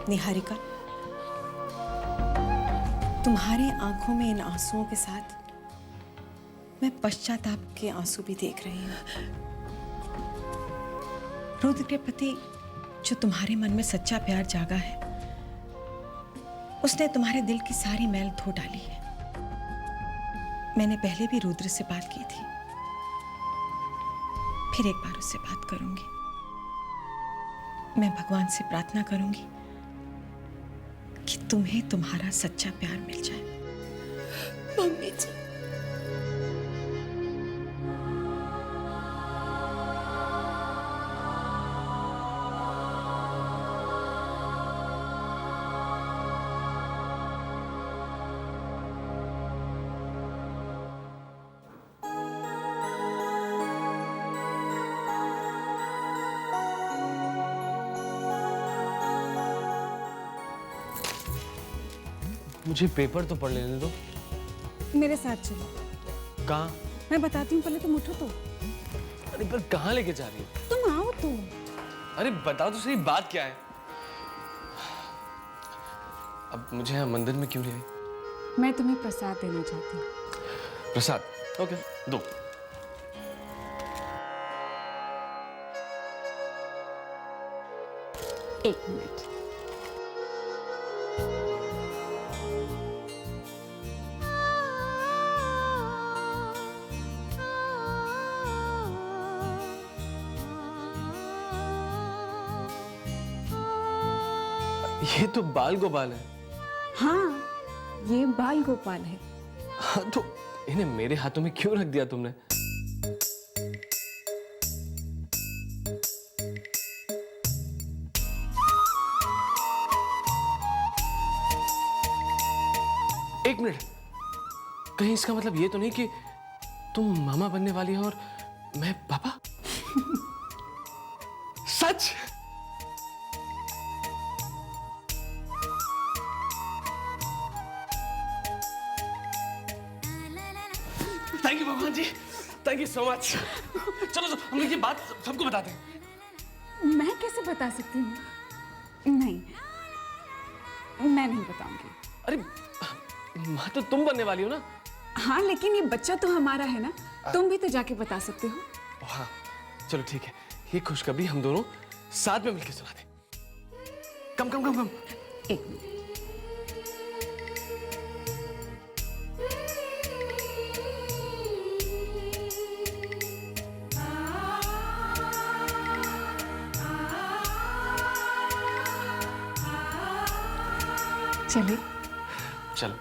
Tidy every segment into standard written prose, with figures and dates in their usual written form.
निहारिका, तुम्हारी आंखों में इन आंसुओं के साथ मैं पश्चाताप के आंसू भी देख रही हूं। रुद्र के प्रति जो तुम्हारे मन में सच्चा प्यार जागा है, उसने तुम्हारे दिल की सारी मैल धो डाली है। मैंने पहले भी रुद्र से बात की थी, फिर एक बार उससे बात करूंगी। मैं भगवान से प्रार्थना करूंगी कि तुम्हें तुम्हारा सच्चा प्यार मिल जाए। मम्मी जी, मुझे पेपर तो पढ़ लेने दो। मेरे साथ चलो। कहाँ? मैं बताती हूँ, पहले तुम उठो तो। अरे पर कहाँ लेके जा रही हो? तुम आओ तो। अरे बताओ तो सही, बात क्या है? अब मुझे यहाँ मंदिर में क्यों ले आई? मैं तुम्हें प्रसाद देना चाहती हूँ। प्रसाद? ओके, दो। एक मिनट। ये तो बाल गोपाल है। हाँ, ये बाल गोपाल है। हाँ तो इन्हें मेरे हाथों में क्यों रख दिया तुमने? एक मिनट, कहीं इसका मतलब ये तो नहीं कि तुम मामा बनने वाली हो और मैं पापा? सच? थैंक यू भगवान जी, थैंक यू सो मच। चलो हम ये बात सबको बताते हैं। मैं कैसे बता सकती हूँ? नहीं, मैं नहीं बताऊंगी। अरे माँ तो तुम बनने वाली हो ना? हाँ, लेकिन ये बच्चा तो हमारा है ना, तुम भी तो जाके बता सकते हो। हाँ चलो ठीक है, ये खुशखबरी हम दोनों साथ में मिलकर सुना दें। कम कम कम कम। एक मिनट। चलिए। चलो।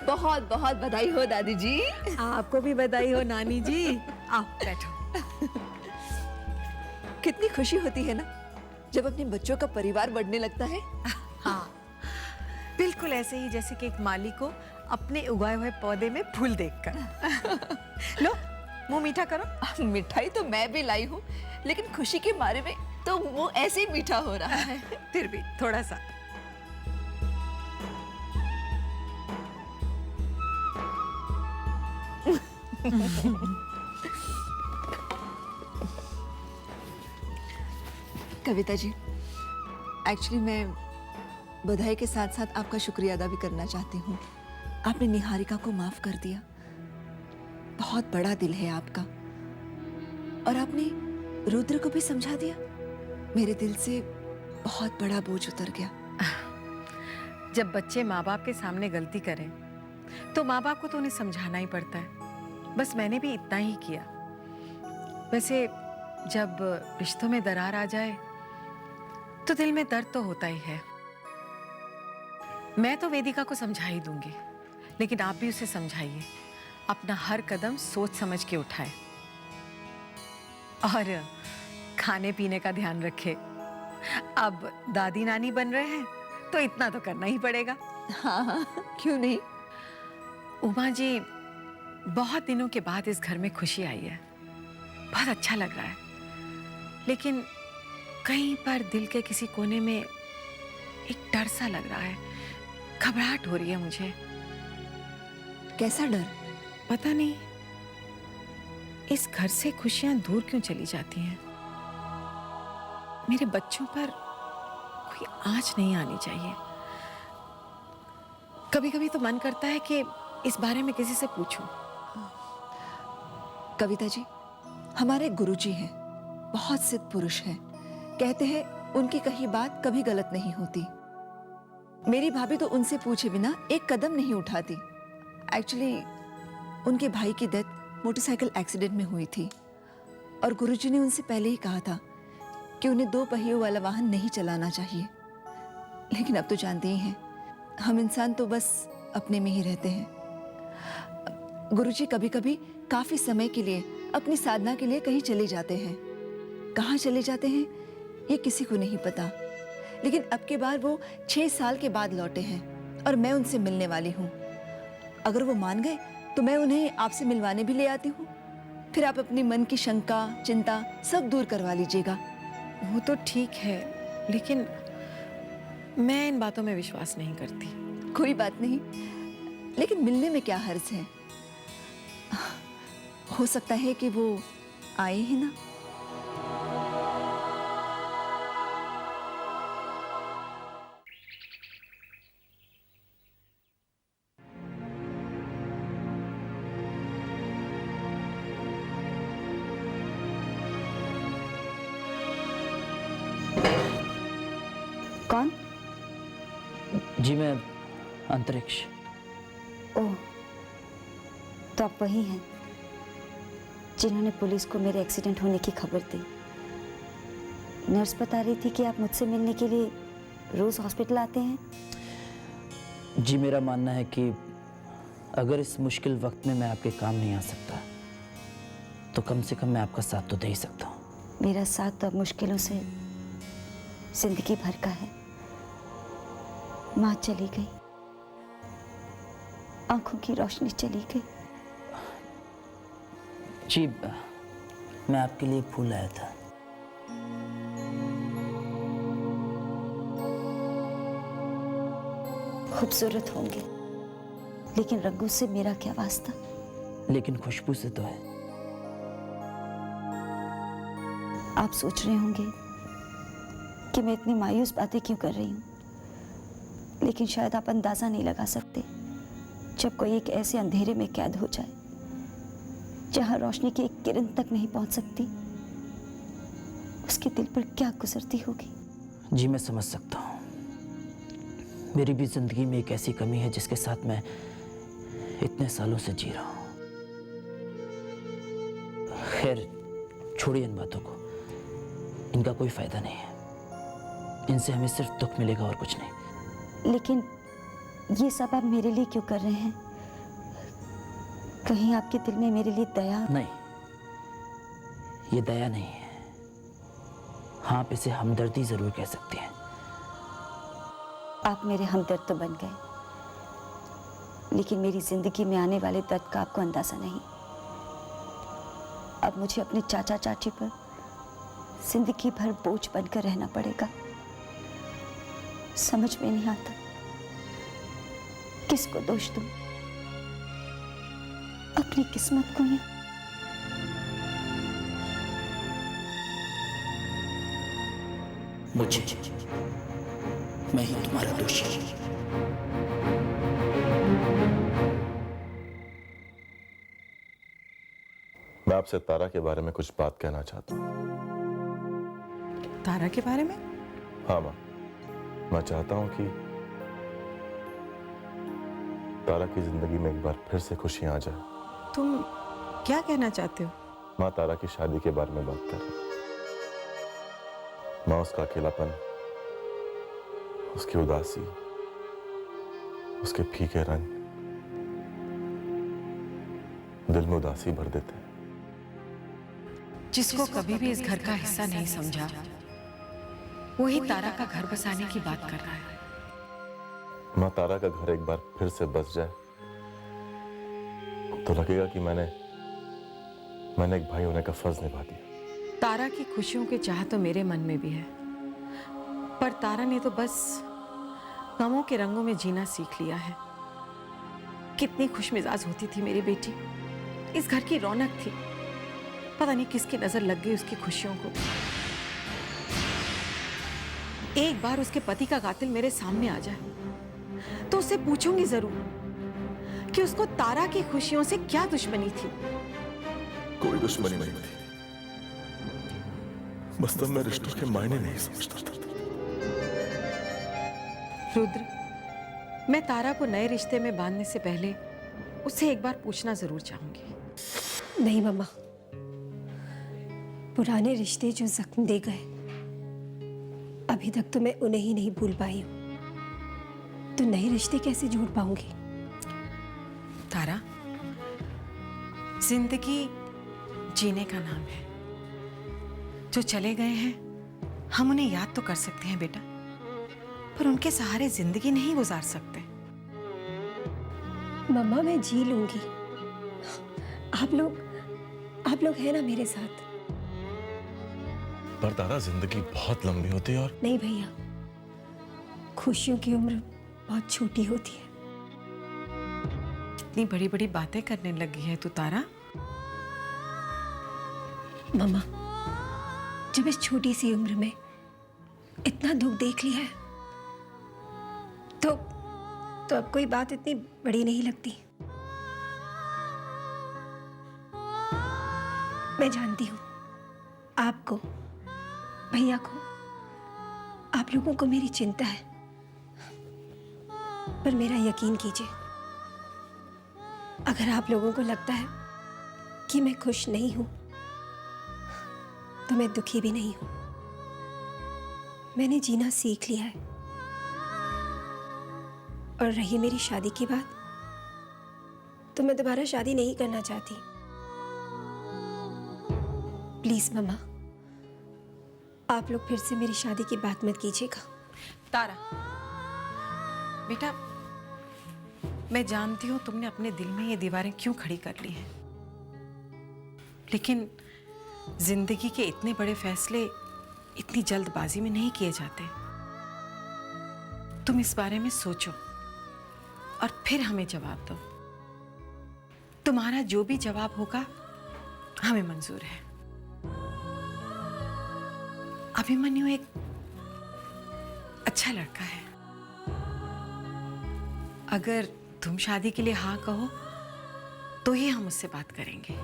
बहुत बहुत बधाई हो दादी जी। आपको भी बधाई हो नानी जी। आओ बैठो। कितनी खुशी होती है ना जब अपने बच्चों का परिवार बढ़ने लगता है। हाँ, बिल्कुल ऐसे ही जैसे कि एक माली को अपने उगाए हुए पौधे में फूल देखकर। लो मुंह मीठा करो। मिठाई तो मैं भी लाई हूँ, लेकिन खुशी के मारे में तो वो ऐसे ही मीठा हो रहा है। फिर भी थोड़ा सा। कविता जी, एक्चुअली मैं बधाई के साथ साथ आपका शुक्रिया अदा भी करना चाहती हूँ। आपने निहारिका को माफ कर दिया। बहुत बड़ा दिल है आपका। और आपने रुद्र को भी समझा दिया। मेरे दिल से बहुत बड़ा बोझ उतर गया। जब बच्चे माँ बाप के सामने गलती करें तो माँ बाप को तो उन्हें समझाना ही पड़ता है। बस मैंने भी इतना ही किया। वैसे जब रिश्तों में दरार आ जाए तो दिल में दर्द तो होता ही है। मैं तो वेदिका को समझा ही दूंगी, लेकिन आप भी उसे समझाइए, अपना हर कदम सोच समझ के उठाए और खाने पीने का ध्यान रखे। अब दादी नानी बन रहे हैं तो इतना तो करना ही पड़ेगा। हाँ हाँ, क्यों नहीं। उमा जी, बहुत दिनों के बाद इस घर में खुशी आई है। बहुत अच्छा लग रहा है, लेकिन कहीं पर दिल के किसी कोने में एक डर सा लग रहा है। घबराहट हो रही है मुझे। कैसा डर? पता नहीं इस घर से खुशियां दूर क्यों चली जाती हैं। मेरे बच्चों पर कोई आँच नहीं आनी चाहिए। कभी कभी तो मन करता है कि इस बारे में किसी से पूछूं। कविता जी, हमारे गुरुजी हैं, बहुत सिद्ध पुरुष हैं। कहते हैं उनकी कही बात कभी गलत नहीं होती। मेरी भाभी तो उनसे पूछे बिना एक कदम नहीं उठाती। एक्चुअली उनके भाई की डेथ मोटरसाइकिल एक्सीडेंट में हुई थी और गुरुजी ने उनसे पहले ही कहा था कि उन्हें 2 पहियों वाला वाहन नहीं चलाना चाहिए। लेकिन अब तो जानते ही हैं, हम इंसान तो बस अपने में ही रहते हैं। गुरुजी कभी कभी काफी समय के लिए अपनी साधना के लिए कहीं चले जाते हैं। कहाँ चले जाते हैं ये किसी को नहीं पता, लेकिन अब की बार वो 6 साल के बाद लौटे हैं और मैं उनसे मिलने वाली हूँ। अगर वो मान गए तो मैं उन्हें आपसे मिलवाने भी ले आती हूँ। फिर आप अपनी मन की शंका चिंता सब दूर करवा लीजिएगा। वो तो ठीक है, लेकिन मैं इन बातों में विश्वास नहीं करती। कोई बात नहीं, लेकिन मिलने में क्या हर्ज है। हो सकता है कि वो आए ही ना। कौन? जी मैं अंतरिक्ष। ओह, तो आप वही हैं जिन्होंने पुलिस को मेरे एक्सीडेंट होने की खबर दी। नर्स बता रही थी कि आप मुझसे मिलने के लिए रोज हॉस्पिटल आते हैं। जी मेरा मानना है कि अगर इस मुश्किल वक्त में मैं आपके काम नहीं आ सकता तो कम से कम मैं आपका साथ तो दे ही सकता हूँ। मेरा साथ तो अब मुश्किलों से जिंदगी भर का है। माँ चली गई, आंखों की रोशनी चली गई। जी मैं आपके लिए फूल लाया था। खूबसूरत होंगे, लेकिन रंगों से मेरा क्या वास्ता। लेकिन खुशबू से तो है। आप सोच रहे होंगे कि मैं इतनी मायूस बातें क्यों कर रही हूँ, लेकिन शायद आप अंदाजा नहीं लगा सकते। जब कोई एक ऐसे अंधेरे में कैद हो जाए जहां रोशनी की एक किरण तक नहीं पहुंच सकती, उसके दिल पर क्या गुजरती होगी। जी मैं समझ सकता हूँ। मेरी भी जिंदगी में एक ऐसी कमी है जिसके साथ मैं इतने सालों से जी रहा हूँ। खैर छोड़िए इन बातों को, इनका कोई फायदा नहीं है। इनसे हमें सिर्फ दुख मिलेगा और कुछ नहीं। लेकिन ये सब आप मेरे लिए क्यों कर रहे हैं? कहीं आपके दिल में मेरे लिए दया? नहीं, ये दया नहीं है। हाँ, आप इसे हमदर्दी जरूर कह सकते हैं। आप मेरे हमदर्द तो बन गए, लेकिन मेरी जिंदगी में आने वाले दर्द का आपको अंदाजा नहीं। अब मुझे अपने चाचा चाची पर जिंदगी भर बोझ बनकर रहना पड़ेगा। समझ में नहीं आता किसको दोष दूं, अपनी किस्मत को या मुझे। मैं ही तुम्हारा दोषी हूं। मैं आपसे तारा के बारे में कुछ बात कहना चाहता हूँ। तारा के बारे में? हाँ माँ, मैं चाहता हूँ कि तारा की जिंदगी में एक बार फिर से खुशियां आ जाए। तुम क्या कहना चाहते हो? माँ, तारा की शादी के बारे में बात कर रही हूँ। माँ, उसका अकेलापन, उसकी उदासी, उसके फीके रंग दिल में उदासी भर देते हैं। जिसको कभी भी इस घर का हिस्सा नहीं समझा, वही तारा का घर बसाने की बात कर रहा है। माँ, तारा का घर एक बार फिर से बस जाए तो लगेगा कि मैंने एक भाई होने का फर्ज निभा दिया। तारा की खुशियों के चाह तो मेरे मन में भी है, पर तारा ने तो बस गमों के रंगों में जीना सीख लिया है। कितनी खुशमिजाज होती थी मेरी बेटी, इस घर की रौनक थी। पता नहीं किसकी नजर लग गई उसकी खुशियों को। एक बार उसके पति का कातिल मेरे सामने आ जाए तो उससे पूछूंगी जरूर कि उसको तारा की खुशियों से क्या दुश्मनी थी। कोई दुश्मनी नहीं थी, बस तब मैं रिश्तों के मायने नहीं समझता था। रुद्र, मैं तारा को नए रिश्ते में बांधने से पहले उससे एक बार पूछना जरूर चाहूंगी। नहीं मम्मा, पुराने रिश्ते जो जख्म दे गए, अभी तक तो मैं उन्हें ही नहीं भूल पाई हूं, तो नए रिश्ते कैसे जोड़ पाऊंगी? तारा, जिंदगी जीने का नाम है। जो चले गए हैं हम उन्हें याद तो कर सकते हैं बेटा, पर उनके सहारे जिंदगी नहीं गुजार सकते। मम्मा, मैं जी लूंगी। आप लोग हैं ना मेरे साथ। पर तारा, जिंदगी बहुत लंबी होती है और नहीं भैया, खुशियों की उम्र बहुत छोटी होती है। इतनी बड़ी बड़ी बातें करने लगी है तू तारा। मम्मा, जब इस छोटी सी उम्र में इतना दुख देख लिया है तो अब कोई बात इतनी बड़ी नहीं लगती। मैं जानती हूँ आपको, भैया को, आप लोगों को मेरी चिंता है, पर मेरा यकीन कीजिए, अगर आप लोगों को लगता है कि मैं खुश नहीं हूं तो मैं दुखी भी नहीं हूं। मैंने जीना सीख लिया है। और रही मेरी शादी की बात, तो मैं दोबारा शादी नहीं करना चाहती। प्लीज मम्मा, आप लोग फिर से मेरी शादी की बात मत कीजिएगा। तारा बेटा, मैं जानती हूं तुमने अपने दिल में ये दीवारें क्यों खड़ी कर ली हैं, लेकिन जिंदगी के इतने बड़े फैसले इतनी जल्दबाजी में नहीं किए जाते। तुम इस बारे में सोचो और फिर हमें जवाब दो। तुम्हारा जो भी जवाब होगा हमें मंजूर है। अभिमन्यु एक अच्छा लड़का है। अगर तुम शादी के लिए हाँ कहो तो ही हम उससे बात करेंगे।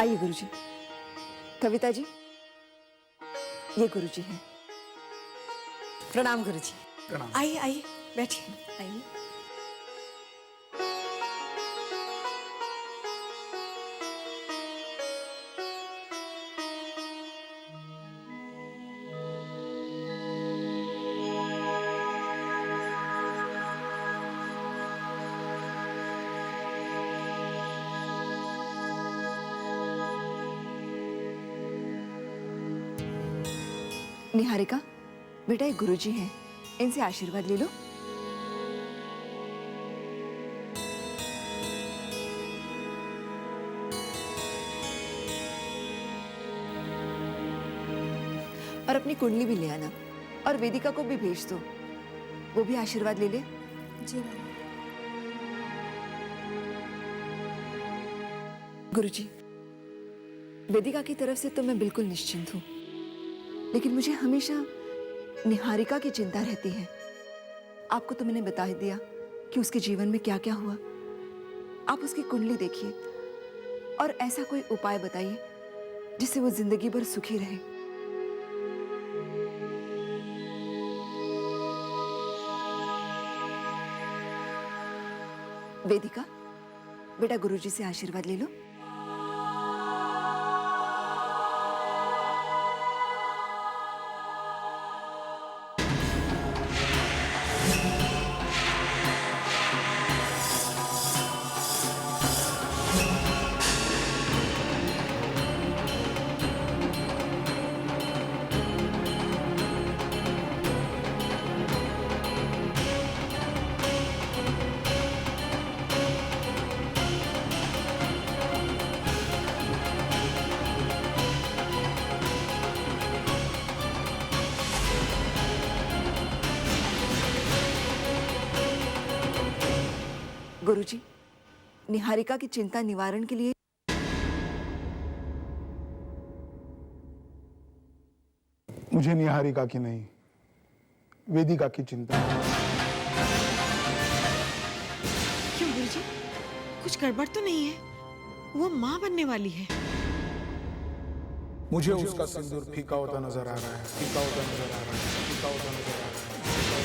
आइए गुरुजी। कविता जी, ये गुरुजी हैं। प्रणाम गुरुजी। आइए आइए बैठिए आइए। निहारिका, बेटा ये गुरुजी हैं, इनसे आशीर्वाद ले लो। और अपनी कुंडली भी ले आना और वेदिका को भी भेज दो, वो भी आशीर्वाद ले ले। जी गुरुजी, वेदिका की तरफ से तो मैं बिल्कुल निश्चिंत हूँ, लेकिन मुझे हमेशा निहारिका की चिंता रहती है। आपको तो मैंने बता ही दिया कि उसके जीवन में क्या क्या हुआ। आप उसकी कुंडली देखिए और ऐसा कोई उपाय बताइए जिससे वो जिंदगी भर सुखी रहे। वेदिका, बेटा गुरुजी से आशीर्वाद ले लो। गुरुजी, निहारिका की चिंता निवारण के लिए मुझे निहारिका की नहीं, वेदिका की चिंता है। क्यों गुरुजी, कुछ गड़बड़ तो नहीं है? वो माँ बनने वाली है। मुझे उसका सिंदूर फीका होता नजर आ रहा है, फीका होता नजर आ रहा है, फीका होता नजर आ रहा है।